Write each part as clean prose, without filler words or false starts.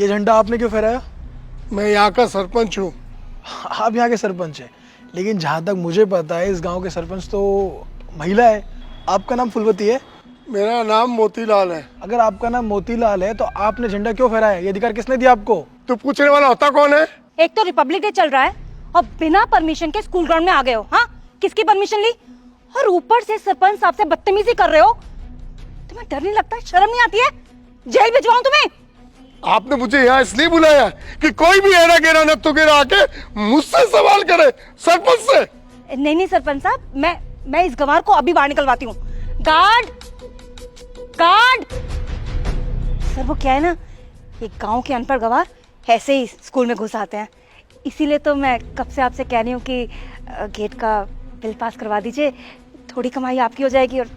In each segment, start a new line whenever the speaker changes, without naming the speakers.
ये झंडा आपने क्यों फहराया?
मैं यहाँ का सरपंच हूँ।
आप यहाँ के सरपंच हैं, लेकिन जहाँ तक मुझे पता है इस गांव के सरपंच तो महिला है। आपका नाम फुलवती है?
मेरा नाम मोतीलाल है।
अगर आपका नाम मोतीलाल है तो आपने झंडा क्यों फहराया? ये अधिकार किसने दिया आपको?
तो पूछने वाला होता कौन है?
एक तो रिपब्लिक डे चल रहा है और बिना परमिशन के स्कूल ग्राउंड में आ गए हो। हाँ, किसकी परमिशन ली? और ऊपर से सरपंच साहब से बदतमीजी कर रहे हो। तुम्हें डर नहीं लगता? शर्म नहीं आती है? जेल भिजवाऊं तुम्हें?
आपने मुझे यहाँ इसलिए बुलाया कि कोई भी एरा गेरा नत्थु गेरा आके मुझसे सवाल करे, सरपंच से?
नहीं सरपंच साहब, मैं इस गंवार को अभी बाहर निकलवाती हूँ। Guard guard! सर वो क्या है ना, ये गांव के अनपढ़ गंवार ऐसे ही स्कूल में घुस आते हैं, इसीलिए तो मैं कब से आपसे कह रही हूँ कि गेट का बिल पास करवा दीजिए। थोड़ी कमाई आपकी हो जाएगी और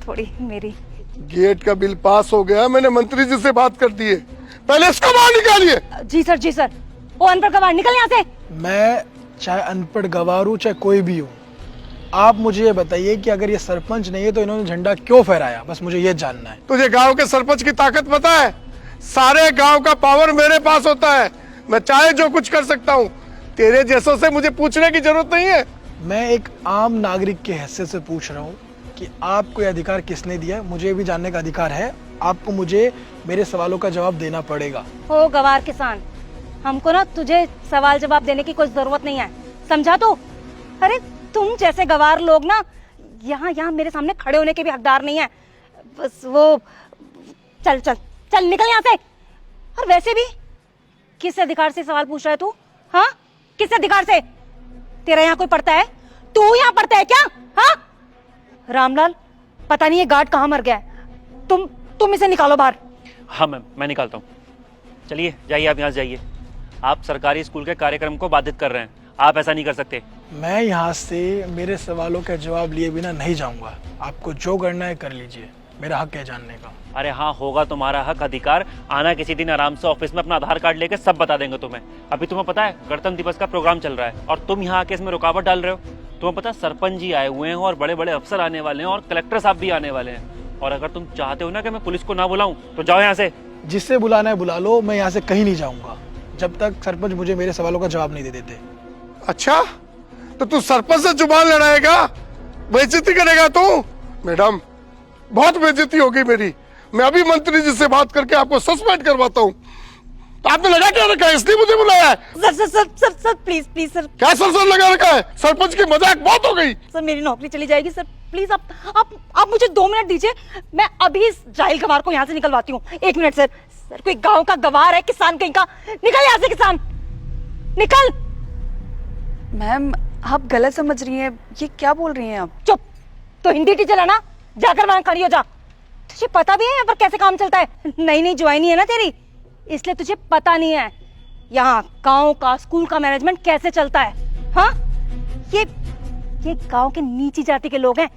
थोड़ी मेरी।
गेट का बिल पास हो गया, मैंने मंत्री जी से बात कर दी है। पहले इसको बाहर निकालिए।
जी सर। वो अनपढ़ गंवार निकल यहाँ से।
मैं चाहे अनपढ़ गंवार हूँ चाहे कोई भी हूँ, आप मुझे ये बताइए कि अगर ये सरपंच नहीं है तो इन्होंने झंडा क्यों फहराया? बस मुझे ये जानना है।
तुझे गांव के सरपंच की ताकत पता है? सारे गांव का पावर मेरे पास होता है, मैं चाहे जो कुछ कर सकता हूँ। तेरे जैसों से मुझे पूछने की जरूरत नहीं है।
मैं एक आम नागरिक के हैसियत से पूछ रहा हूँ कि आपको ये अधिकार किसने दिया? मुझे भी जानने का अधिकार है। आपको मुझे मेरे सवालों का जवाब देना पड़ेगा।
ओ गंवार किसान, हमको ना तुझे सवाल जवाब देने की कोई जरूरत नहीं है, समझा तू? अरे तुम जैसे गंवार लोग ना यहाँ मेरे सामने खड़े होने के भी हकदार नहीं है। बस वो चल निकल यहाँ से। और वैसे भी किस अधिकार से सवाल पूछ रहा है तू? हाँ, किस अधिकार से? तेरा यहाँ कोई पढ़ता है? तू यहाँ पढ़ता है क्या? हाँ रामलाल, पता नहीं ये गार्ड कहाँ मर गया है। तुम इसे निकालो बाहर।
हाँ मैम, मैं निकालता हूँ। चलिए जाइए, आप यहाँ से जाइए। आप सरकारी स्कूल के कार्यक्रम को बाधित कर रहे हैं, आप ऐसा नहीं कर सकते।
मैं यहाँ से मेरे सवालों का जवाब लिए बिना नहीं जाऊंगा। आपको जो करना है कर लीजिए, मेरा हक है जानने का।
अरे हाँ, होगा तुम्हारा हक, अधिकार। आना किसी दिन आराम से ऑफिस में, अपना आधार कार्ड लेके सब बता देंगे तुम्हें। अभी तुम्हें पता है गणतंत्र दिवस का प्रोग्राम चल रहा है और तुम यहाँ आके इसमें रुकावट डाल रहे हो। तुम्हें पता है सरपंच जी आए हुए हैं और बड़े बड़े अफसर आने वाले हैं और कलेक्टर साहब भी आने वाले हैं। और अगर तुम चाहते हो ना कि मैं पुलिस को ना बुलाऊं तो जाओ यहाँ से।
जिससे बुलाना है बुला लो, मैं यहाँ से कहीं नहीं जाऊंगा जब तक सरपंच मुझे मेरे सवालों का जवाब नहीं दे देते।
अच्छा, तो तू सरपंच से जुबान लड़ाएगा, बेइज्जती करेगा तू? मैडम, बहुत बेइज्जती होगी मेरी। मैं अभी मंत्री जी से बात करके आपको सस्पेंड करवाता हूँ। तो आपने लगा क्या रखा है? इसलिए मुझे बुलाया है?
Sir please sir.
क्या सर लगा रखा है? सरपंच की मजाक बहुत हो गई।
सर मेरी नौकरी चली जाएगी सर, प्लीज आप मुझे 2 मिनट दीजिए, मैं अभी इस जाहिल गंवार को यहाँ से निकलवाती हूँ। 1 मिनट सर। सर कोई गांव का गंवार है, किसान कहीं का। निकल यहाँ से किसान, निकल।
मैम आप गलत समझ रही हैं, ये क्या बोल रही हैं आप?
चुप। तो हिंदी टीचर है ना, जाकर वहां खड़ी हो जा। तुझे पता भी है यहाँ पर कैसे काम चलता है? नई ज्वाइनी है ना तेरी, इसलिए तुझे पता नहीं है यहाँ गांव का स्कूल का मैनेजमेंट कैसे चलता है। हाँ, ये गांव के नीची जाति के लोग हैं,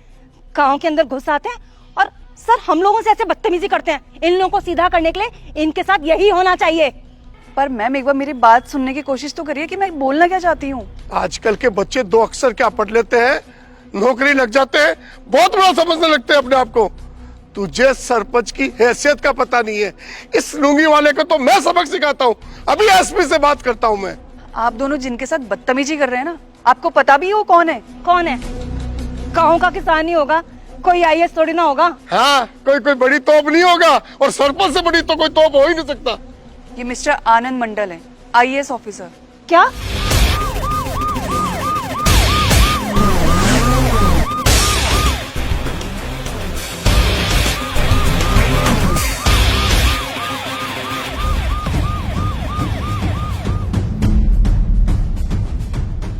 गांव के अंदर घुस आते हैं और सर हम लोगों से ऐसे बदतमीजी करते हैं। इन लोगों को सीधा करने के लिए इनके साथ यही होना चाहिए।
पर मैम एक बार मेरी बात सुनने की कोशिश तो करिए कि मैं बोलना क्या चाहती हूँ।
आजकल के बच्चे 2 अक्षर क्या पढ़ लेते हैं, नौकरी लग जाते हैं, बहुत बड़ा समझने लगते हैं अपने आप को। तुझे सरपंच की हैसियत का पता नहीं है। इस लुंगी वाले को तो मैं सबक सिखाता हूँ। अभी एसपी से बात करता हूँ मैं।
आप दोनों जिनके साथ बदतमीजी कर रहे हैं ना, आपको पता भी है वो कौन है?
कौन है? गांव का किसान ही होगा, कोई आईएएस थोड़ी ना होगा।
हाँ, कोई बड़ी तोप नहीं होगा, और सरपंच से बड़ी तो कोई तोप हो ही नहीं सकता।
ये मिस्टर आनंद मंडल है, आईएएस ऑफिसर।
क्या?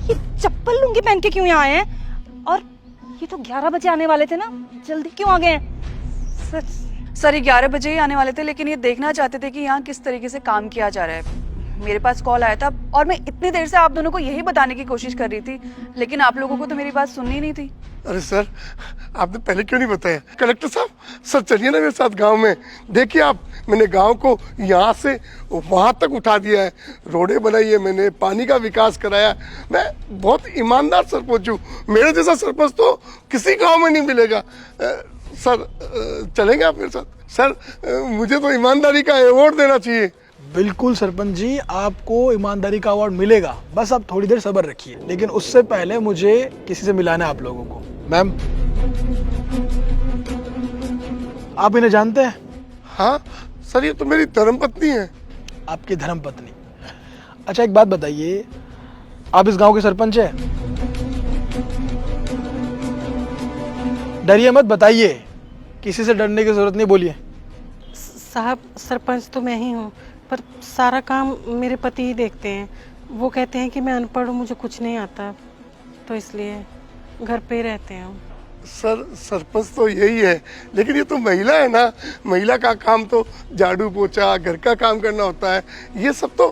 ये चप्पल लुंगी पहन के क्यों यहाँ आए हैं? और ये तो 11 बजे आने वाले थे ना, जल्दी क्यों आ गए हैं?
सर 11 बजे ही आने वाले थे, लेकिन ये देखना चाहते थे कि यहाँ किस तरीके से काम किया जा रहा है। मेरे पास कॉल आया था और मैं इतनी देर से आप दोनों को यही बताने की कोशिश कर रही थी, लेकिन आप लोगों को तो मेरी बात सुननी नहीं थी।
अरे सर, आपने पहले क्यों नहीं बताया? कलेक्टर साहब, सर चलिए ना मेरे साथ गांव में। देखिए आप, मैंने गांव को यहाँ से वहां तक उठा दिया है, रोडें बनाई है मैंने, पानी का विकास कराया। मैं बहुत ईमानदार सरपंच हूँ, मेरे जैसा सरपंच तो किसी गांव में नहीं मिलेगा। सर चलेंगे आप मेरे साथ? सर मुझे तो ईमानदारी का अवार्ड देना चाहिए।
बिल्कुल सरपंच जी, आपको ईमानदारी का अवार्ड मिलेगा, बस आप थोड़ी देर सब्र रखिए। लेकिन उससे पहले मुझे किसी से मिलाना है आप लोगों को। मैम, आप इन्हें जानते हैं?
हाँ सर, ये तो मेरी धर्मपत्नी है।
आपकी धर्मपत्नी? अच्छा एक बात बताइए, आप इस गांव के सरपंच हैं? डरिए मत, बताइए, किसी से डरने की जरूरत नहीं, बोलिए।
साहब सरपंच तो मैं ही हूँ, पर सारा काम मेरे पति ही देखते हैं। वो कहते हैं कि मैं अनपढ़ हूँ, मुझे कुछ नहीं आता, तो इसलिए घर पे ही रहते हैं।
सर सरपंच तो यही है, लेकिन ये तो महिला है ना, महिला का काम तो झाड़ू पोछा घर का काम करना होता है, ये सब तो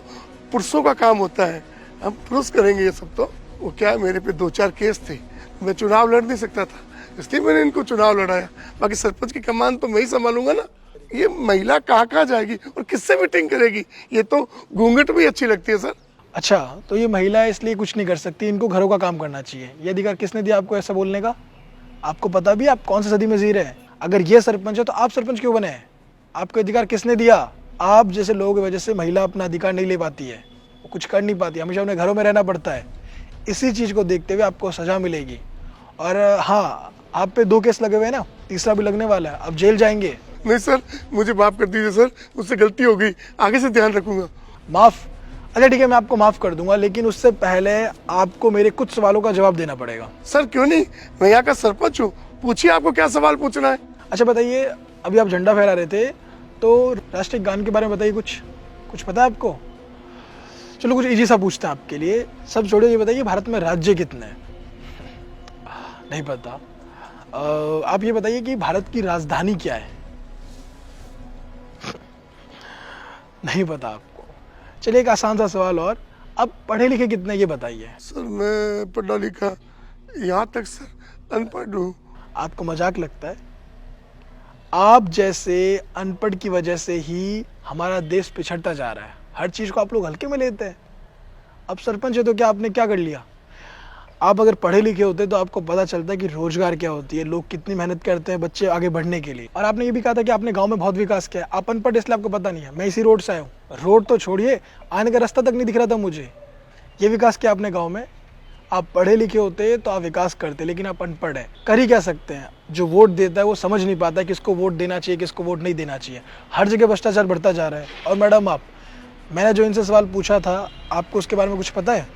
पुरुषों का काम होता है। हम पुरुष करेंगे ये सब तो। वो क्या है, मेरे पे 2-4 केस थे, मैं चुनाव लड़ नहीं सकता था, इसलिए मैंने इनको चुनाव लड़ाया। बाकी सरपंच की कमान तो मैं ही संभालूंगा ना। ये महिला कहाँ जाएगी और किससे मीटिंग करेगी, ये तो घूंघट भी अच्छी लगती है सर।
अच्छा, तो ये महिला है इसलिए कुछ नहीं कर सकती, इनको घरों का काम करना चाहिए। ये अधिकार किसने दिया आपको ऐसा बोलने का? आपको पता भी आप कौन सी सदी में जी रहे हैं? अगर ये सरपंच है तो आप सरपंच क्यों बने हैं? आपको अधिकार किसने दिया? आप जैसे लोगों की वजह से महिला अपना अधिकार नहीं ले पाती है, वो कुछ कर नहीं पाती, हमेशा उन्हें घरों में रहना पड़ता है। इसी चीज़ को देखते हुए आपको सजा मिलेगी। और हाँ, आप पे 2 केस लगे हुए हैं ना, तीसरा भी लगने वाला है, अब जेल जाएंगे।
नहीं सर, मुझे माफ कर दीजिए सर, मुझसे गलती हो गई, आगे से ध्यान रखूंगा।
माफ? अच्छा ठीक है, मैं आपको माफ कर दूंगा, लेकिन उससे पहले आपको मेरे कुछ सवालों का जवाब देना पड़ेगा।
सर क्यों नहीं, मैं यहाँ का सरपंच हूँ, पूछिए आपको क्या सवाल पूछना है।
अच्छा बताइए, अभी आप झंडा फहरा रहे थे, तो राष्ट्रीय गान के बारे में बताइए, कुछ पता है आपको? चलो कुछ इजी सा पूछते हैं आपके लिए। सब छोड़िए, ये बताइए भारत में राज्य कितने हैं? नहीं पता। आप ये बताइए कि भारत की राजधानी क्या है? नहीं पता आपको। चलिए एक आसान सा सवाल और, आप पढ़े लिखे कितने ये बताइए।
सर मैं पढ़ा लिखा यहाँ तक सर अनपढ़ हूँ।
आपको मजाक लगता है? आप जैसे अनपढ़ की वजह से ही हमारा देश पिछड़ता जा रहा है। हर चीज़ को आप लोग हल्के में लेते हैं। अब सरपंच है तो क्या आपने क्या कर लिया? आप अगर पढ़े लिखे होते तो आपको पता चलता है कि रोजगार क्या होती है, लोग कितनी मेहनत करते हैं बच्चे आगे बढ़ने के लिए। और आपने ये भी कहा था कि आपने गांव में बहुत विकास किया है। आप अनपढ़ इसलिए आपको पता नहीं है। मैं इसी रोड से आया हूँ, रोड तो छोड़िए, आने का रास्ता तक नहीं दिख रहा था मुझे। ये विकास किया आपने गाँव में। आप पढ़े लिखे होते तो आप विकास करते, लेकिन आप अनपढ़ है, कर ही क्या सकते हैं? जो वोट देता है वो समझ नहीं पाता है किसको वोट देना चाहिए, किसको वोट नहीं देना चाहिए। हर जगह भ्रष्टाचार बढ़ता जा रहा है। और मैडम, मैंने जो इनसे सवाल पूछा था, आपको उसके बारे में कुछ पता है?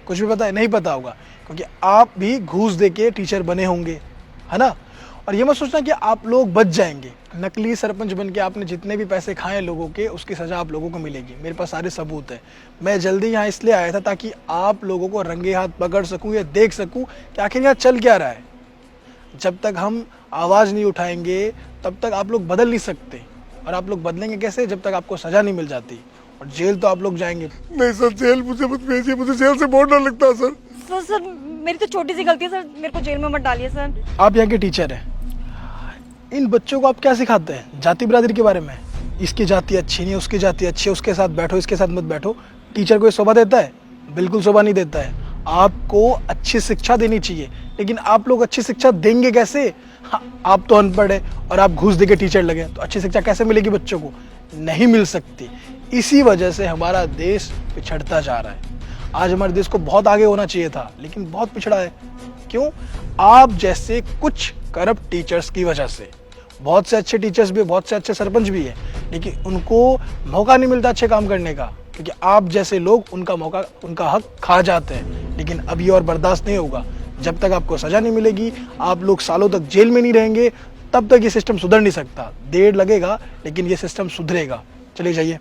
कुछ भी पता है? नहीं पता होगा, क्योंकि आप भी घूस दे के टीचर बने होंगे, है ना? और ये मत सोचना कि आप लोग बच जाएंगे। नकली सरपंच बन के आपने जितने भी पैसे खाए लोगों के, उसकी सज़ा आप लोगों को मिलेगी। मेरे पास सारे सबूत हैं। मैं जल्दी यहाँ इसलिए आया था ताकि आप लोगों को रंगे हाथ पकड़ सकूँ या देख सकूँ कि आखिर यहाँ चल क्या रहा है। जब तक हम आवाज़ नहीं उठाएंगे तब तक आप लोग बदल नहीं सकते। और आप लोग बदलेंगे कैसे? जब तक आपको सज़ा नहीं मिल जाती। और जेल तो आप लोग जाएंगे।
नहीं सर, जेल मुझे मत भेजिए, मुझे जेल से बहुत डर लगता है सर।
सर मेरी तो छोटी सी गलती है सर, मेरे को जेल में मत डालिए सर।
आप यहाँ के टीचर हैं, इन बच्चों को आप क्या सिखाते हैं? जाति बिरादरी के बारे में, इसकी जाति अच्छी नहीं है, उसकी जाति अच्छी है, उसके साथ बैठो, इसके साथ मत बैठो। टीचर को ये शोभा देता है? बिल्कुल शोभा नहीं देता है। आपको अच्छी शिक्षा देनी चाहिए, लेकिन आप लोग अच्छी शिक्षा देंगे कैसे? आप तो अनपढ़ है और आप घूस देके टीचर लगे, तो अच्छी शिक्षा कैसे मिलेगी बच्चों को? नहीं मिल सकती। इसी वजह से हमारा देश पिछड़ता जा रहा है। आज हमारे देश को बहुत आगे होना चाहिए था, लेकिन बहुत पिछड़ा है। क्यों? आप जैसे कुछ करप्ट टीचर्स की वजह से। बहुत से अच्छे टीचर्स भी, बहुत से अच्छे सरपंच भी है, लेकिन उनको मौका नहीं मिलता अच्छे काम करने का, क्योंकि आप जैसे लोग उनका हक खा जाते हैं। लेकिन अब ये और बर्दाश्त नहीं होगा। जब तक आपको सजा नहीं मिलेगी, आप लोग सालों तक जेल में नहीं रहेंगे, तब तक ये सिस्टम सुधर नहीं सकता। देर लगेगा, लेकिन ये सिस्टम सुधरेगा। चलिए जाइए।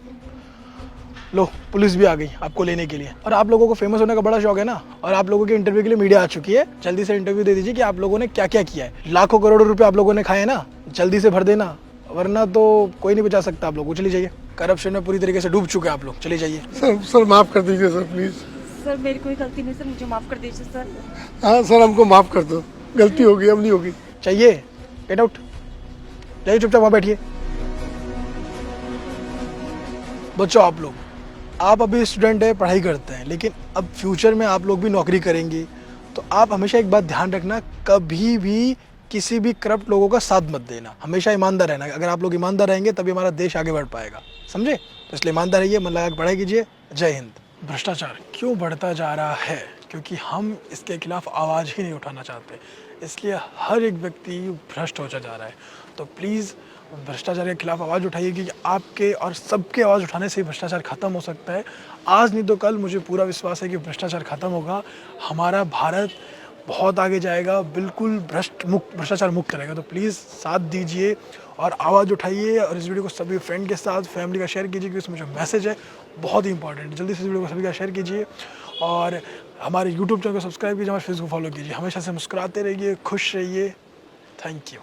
लो, पुलिस भी आ गई आपको लेने के लिए। और आप लोगों को फेमस होने का बड़ा शौक है ना, और आप लोगों के इंटरव्यू के लिए मीडिया आ चुकी है। जल्दी से इंटरव्यू दे दीजिए कि आप लोगों ने क्या क्या किया है। लाखों करोड़ों रुपए आप लोगों ने खाए ना, जल्दी से भर देना, वरना तो कोई नहीं बचा सकता आप लोगों को। चलिए जाइए, करप्शन में पूरी तरीके से डूब चुके हैं आप लोग। चलिए जाइए।
सर माफ कर दीजिए सर, प्लीज।
सर मेरी कोई गलती नहीं सर, मुझे माफ कर दीजिए सर।
हाँ सर, हमको माफ कर दो, गलती होगी, अब नहीं होगी।
चाहिए, गेट आउट। जाइए, चुपचाप वहां बैठिए। बच्चों, आप अभी स्टूडेंट है, पढ़ाई करते हैं, लेकिन अब फ्यूचर में आप लोग भी नौकरी करेंगे, तो आप हमेशा एक बात ध्यान रखना, कभी भी किसी भी करप्ट लोगों का साथ मत देना। हमेशा ईमानदार रहना। अगर आप लोग ईमानदार रहेंगे तभी हमारा देश आगे बढ़ पाएगा। समझे? तो इसलिए ईमानदार रहिए, मन लगा के पढ़ाई कीजिए। जय हिंद। भ्रष्टाचार क्यों बढ़ता जा रहा है? क्योंकि हम इसके खिलाफ आवाज़ ही नहीं उठाना चाहते, इसलिए हर एक व्यक्ति भ्रष्ट होता जा रहा है। तो प्लीज़ भ्रष्टाचार के खिलाफ आवाज़ उठाइए, क्योंकि आपके और सबके आवाज़ उठाने से भ्रष्टाचार ख़त्म हो सकता है। आज नहीं तो कल मुझे पूरा विश्वास है कि भ्रष्टाचार ख़त्म होगा, हमारा भारत बहुत आगे जाएगा, बिल्कुल भ्रष्टाचार मुक्त रहेगा। तो प्लीज़ साथ दीजिए और आवाज़ उठाइए, और इस वीडियो को सभी फ्रेंड के साथ, फैमिली का शेयर कीजिए, क्योंकि इसमें जो मैसेज है बहुत ही इंपॉर्टेंट है। जल्दी से इस वीडियो को सभी का शेयर कीजिए और हमारे यूट्यूब चैनल को सब्सक्राइब कीजिए, हमारे फेसबुक फॉलो कीजिए। हमेशा से मुस्कुराते रहिए, खुश रहिए। Thank you.